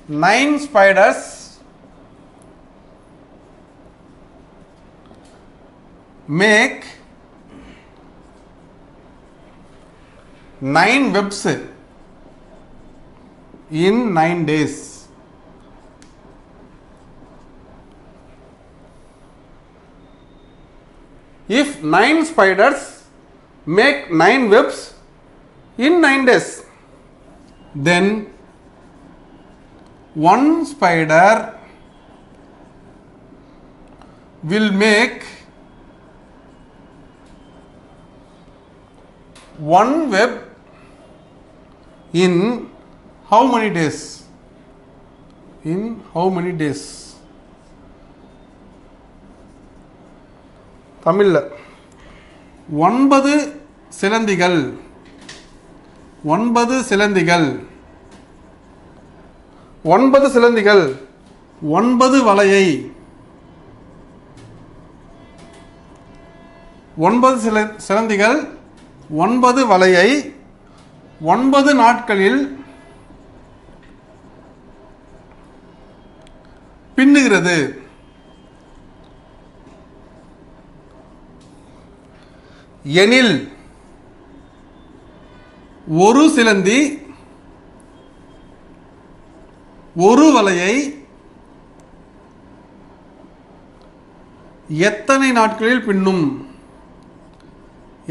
9 spiders make 9 webs in 9 days. If 9 spiders make 9 webs in 9 days, then one spider will make one web in how many days? In how many days? தமிழில் 9 சிலந்திகள் 9 சிலந்திகள் 9 சிலந்திகள் 9 வலையை 9 சிலந்திகள் 9 வலையை 9 நாட்களில் பின்னுகிறது. எனில் ஒரு சிலந்தி ஒரு வலையை எத்தனை நாட்களில் பின்னும்?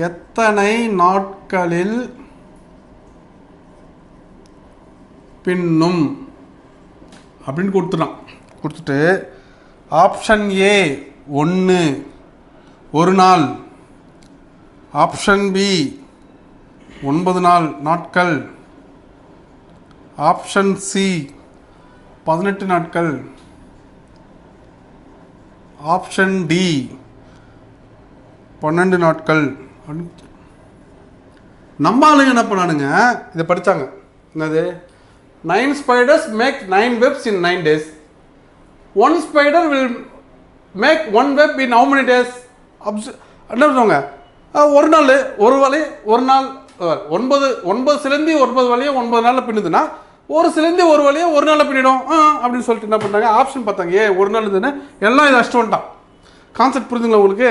எத்தனை நாட்களில் பின்னும் அப்படின்னு கொடுத்துட்டு ஆப்ஷன் ஏ 1 ஒரு நாள், ஆப்ஷன் பி 9 நாட்கள், ஆப்ஷன் சி 18 நாட்கள், ஆப்ஷன் டி 12 நாட்கள். நம்ம ஆளுங்க என்ன பண்ணானுங்க, இதை படித்தாங்க. என்னது? 9 spiders make 9 webs in 9 days. One spider will make one web in how many days? என்ன சொல்லுவாங்க? ஒரு நாள் ஒரு வலை, ஒரு நாள் 9 சிலந்தி 9 வலையை 9 நாளில் பின்னுதுன்னா ஒரு சிலந்தி ஒரு வலையை ஒரு நாளில் பின்னிடும் அப்படின்னு சொல்லிட்டு என்ன பண்ணாங்க, ஆப்ஷன் பார்த்தாங்க. ஒரு நாள் இருந்ததுன்னு எல்லாம் இதை அஷ்டம் வந்துட்டான். கான்செப்ட் புரிஞ்சுங்களா உங்களுக்கு?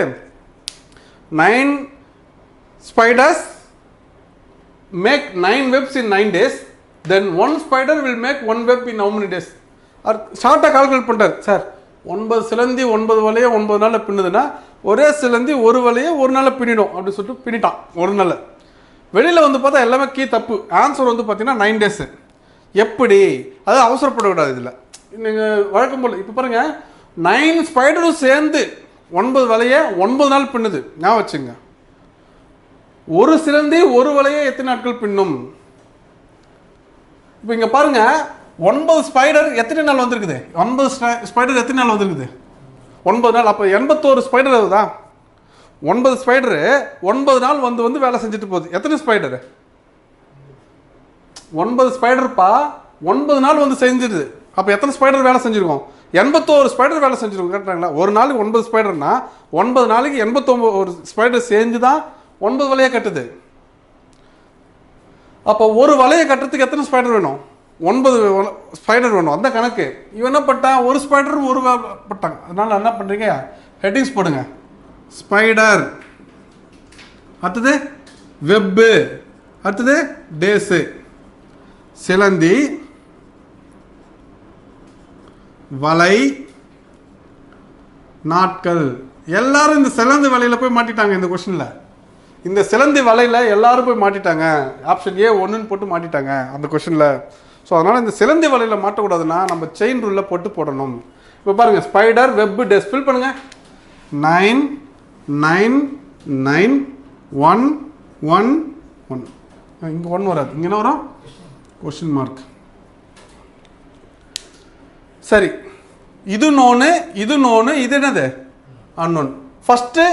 9 spiders make 9 webs in 9 days, then one spider will make one web in how many days? ஷார்ட்டாக கால்குலேட் பண்ணிட்டார். சார் 9 சிலந்தி 9 வலையை 9 நாளில் பின்னுதுன்னா ஒரே சிலந்தி ஒரு வலையை ஒரு நாளில் பின்னிடும் அப்படின்னு சொல்லிட்டு பின்னிட்டான் ஒரு நாளில். வெளியில் வந்து பார்த்தா எல்லாமே தப்பு. ஆன்சர் வந்து பார்த்தீங்கன்னா 9 days. எப்படி? அது அவசரப்படக்கூடாது. இதில் நீங்கள் வழக்கம் போல் இப்போ பாருங்கள், 9 ஸ்பைடரும் சேர்ந்து 9 வலையை 9 நாள் பின்னுது. ஞாபகம் வச்சுங்க. ஒரு சிலந்தி ஒரு வலையை எத்தனை நாட்கள் பின்னும்? இப்போ இங்கே பாருங்கள், 9 ஸ்பைடர் எத்தனை நாள் வந்திருக்குது? 9 ஸ்பைடர் எத்தனை நாள் வந்திருக்குது? 9 நாள். அப்போ 81 ஸ்பைடர் அதுதா. 9 ஸ்பைடரு 9 நாள் வந்து வேலை செஞ்சுட்டு போகுது. எத்தனை ஸ்பைடரு? 9 ஸ்பைடர்ப்பா 9 நாள் வந்து செஞ்சிடுது. அப்போ எத்தனை ஸ்பைடர் வேலை செஞ்சுருக்கோம்? 81 ஸ்பைடர் வேலை செஞ்சுருக்கோம். கரெக்டாங்களா? ஒரு நாளைக்கு 9 ஸ்பைடர்னா 9 நாளைக்கு 89 ஸ்பைடர் சேர்ந்து தான் 9 வலையை கட்டுது. அப்போ ஒரு வலையை கட்டுறதுக்கு எத்தனை ஸ்பைடர் வேணும்? 9 ஸ்பைடர் வேணும். அந்த கணக்கு. இவன் என்ன பட்டான்? ஒரு ஸ்பைடர் ஒரு பட்டாங்க. அதனால என்ன பண்ணுறீங்க, ஹெட்டிங்ஸ் போடுங்க. ஸ்பைடர், அடுத்தது வெப்பு, அடுத்தது டேஸு. சிலந்தி, வலை, நாட்கள். எல்லாரும் இந்த சிலந்தி வலையில் போய் மாட்டிட்டாங்க. இந்த கொஸ்டினில் இந்த சிலந்தி வலையில் எல்லாரும் போய் மாட்டிட்டாங்க. ஆப்ஷன் ஏ 1ன்னு போட்டு மாட்டிட்டாங்க அந்த கொஸ்டினில். ஸோ அதனால் இந்த சிலந்தி வலையில் மாட்டக்கூடாதுன்னா நம்ம செயின் ரூலில் போட்டு போடணும். இப்போ பாருங்கள், ஸ்பைடர், வெப், டேஸ் ஃபில் பண்ணுங்கள். 9 9 9 1 1 1. இங்கே 1 வராது. இங்கே என்ன வரும்? Question mark. சரி, இது நோனு, இது நோனு, இது என்னது? அன்னோன். ஃபஸ்ட்டு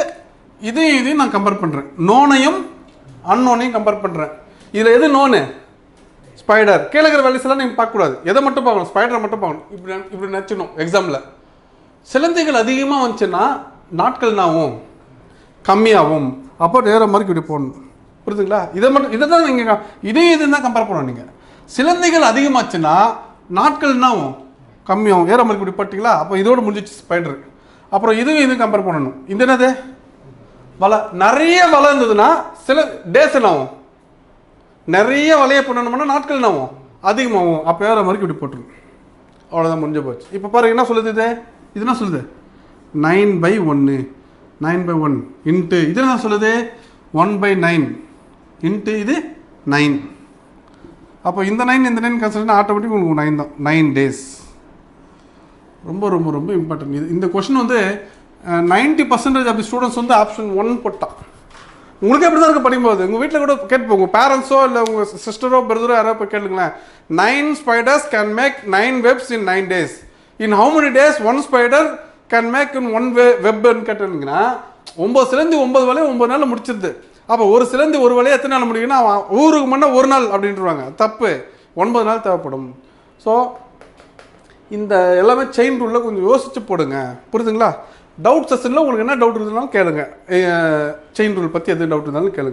இதையும் நான் கம்பேர் பண்ணுறேன். நோனையும் அன்னோனையும் கம்பேர் பண்ணுறேன். இதில் எது நோனு? ஸ்பைடர். கீழே இருக்கிற வேல்யூஸ்லாம் நீங்கள் பார்க்கக்கூடாது. எதை மட்டும் பார்க்கணும்? ஸ்பைடரை மட்டும் பார்க்கணும். இப்படி நினச்சிடணும் எக்ஸாமில். சிலந்திகள் அதிகமாக வந்துச்சுன்னா நாட்கள் என்னாகும்? கம்மியாகும். அப்போ நேர மார்க் இப்படி போடணும். புரியுதுங்களா? இதை தான் நீங்கள் இதையும் தான் கம்பேர் பண்ணணும். நீங்கள் சிலந்திகள் அதிகமாச்சுன்னா நாட்கள் என்ன ஆகும், கம்மியாகும். ஏற மாதிரி இப்படி பட்டிங்களா, அப்போ இதோடு முடிஞ்சிச்சு ஸ்பைடர். அப்புறம் இதுவும் கம்பேர் பண்ணணும். இந்த என்னது வலை, நிறைய வலை இருந்ததுன்னா சில டேஸ் என்ன ஆகும், நிறைய வலையை பண்ணணும்னா நாட்கள் என்ன ஆகும், அதிகமாகும். அப்போ ஏற மாதிரி இப்படி போட்டுரும். அவ்வளோதான், முடிஞ்ச போச்சு. இப்போ பாருங்க என்ன சொல்லுது இது என்ன சொல்லுது, 9/1, 9/1 இன்ட்டு இது என்ன சொல்லுது 1/9 இன்ட்டு இது 9. அப்போ இந்த 9 கன்சிடர் ஆட்டோமேட்டிக் உங்களுக்கு 9 தான், 9 டேஸ். ரொம்ப ரொம்ப ரொம்ப இம்பார்ட்டன்ட். இது இந்த கொஷின் வந்து 90% ஆஃப் தி ஸ்டூடெண்ட்ஸ் வந்து ஆப்ஷன் 1 போட்டான். உங்களுக்கு எப்படி தான் இருக்குது படிக்கும்போது, உங்கள் வீட்டில் கூட கேட்போம், உங்கள் பேரண்ட்ஸோ இல்லை உங்கள் சிஸ்டரோ பிரதரோ யாரோ போய் கேளுங்களேன். 9 spiders can make 9 webs in 9 days. In how many days 1 spider can make in 1 webன்னு கேட்டுங்கன்னா 9 சிலந்தி 9 வலையை 9 நாளில் முடிச்சிருது. அப்போ ஒரு சிலந்தி ஒரு வலையை எத்தனை நாள் முடியும்னா ஊருக்கு முன்னே 1 நாள் அப்படின்ட்டுருவாங்க. தப்பு, 9 நாள் தேவைப்படும். ஸோ இந்த எல்லாமே செயின் ரூலில் கொஞ்சம் யோசிச்சு போடுங்க, புரியுதுங்களா? டவுட் செஷனில் உங்களுக்கு என்ன டவுட் இருந்தாலும் கேளுங்க, செயின் ரூல் பற்றி எது டவுட் இருந்தாலும் கேளுங்க.